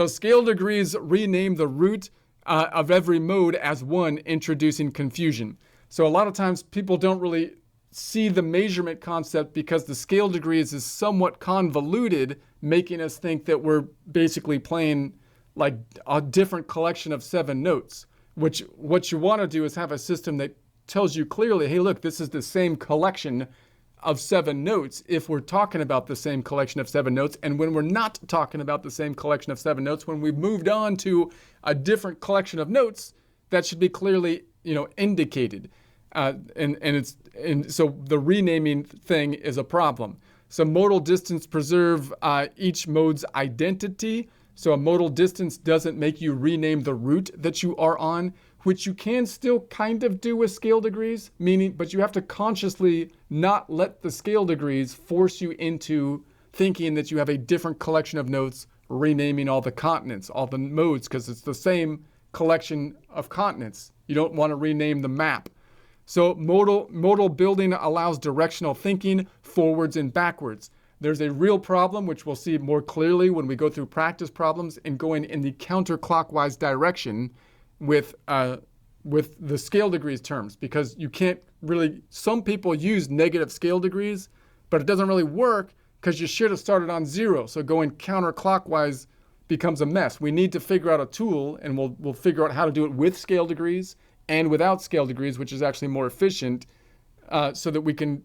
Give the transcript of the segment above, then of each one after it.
So scale degrees rename the root of every mode as one, introducing confusion. So a lot of times people don't really see the measurement concept because the scale degrees is somewhat convoluted, making us think that we're basically playing like a different collection of 7 notes, which what you want to do is have a system that tells you clearly, hey, look, this is the same collection of 7 notes if we're talking about the same collection of 7 notes. And when we're not talking about the same collection of 7 notes, when we've moved on to a different collection of notes, that should be clearly, indicated. And so the renaming thing is a problem. So modal distance preserve each mode's identity. So a modal distance doesn't make you rename the route that you are on, which you can still kind of do with scale degrees, but you have to consciously not let the scale degrees force you into thinking that you have a different collection of notes, renaming all the continents, all the modes, because it's the same collection of continents. You don't want to rename the map. So modal building allows directional thinking forwards and backwards. There's a real problem, which we'll see more clearly when we go through practice problems, in going in the counterclockwise direction with the scale degrees terms, because you can't really, some people use negative scale degrees, but it doesn't really work because you should have started on 0. So going counterclockwise becomes a mess. We need to figure out a tool, and we'll figure out how to do it with scale degrees and without scale degrees, which is actually more efficient, so that we can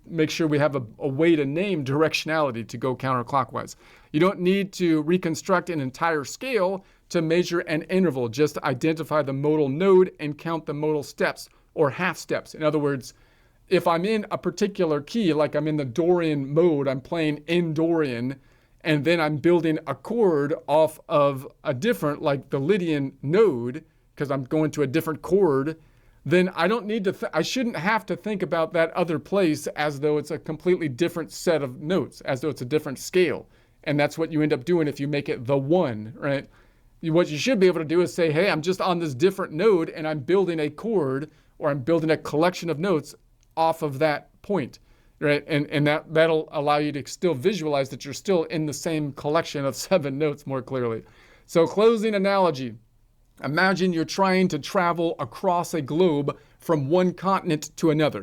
make sure we have a way to name directionality to go counterclockwise. You don't need to reconstruct an entire scale to measure an interval. Just identify the modal node and count the modal steps or half steps. In other words, if I'm in a particular key, like I'm in the Dorian mode, I'm playing in Dorian, and then I'm building a chord off of a different, like the Lydian node, because I'm going to a different chord, then I don't need to, I shouldn't have to think about that other place as though it's a completely different set of notes, as though it's a different scale. And that's what you end up doing if you make it the one, right? What you should be able to do is say, hey, I'm just on this different node and I'm building a chord, or I'm building a collection of notes off of that point, right? And that'll allow you to still visualize that you're still in the same collection of 7 notes more clearly. So closing analogy. Imagine you're trying to travel across a globe from one continent to another.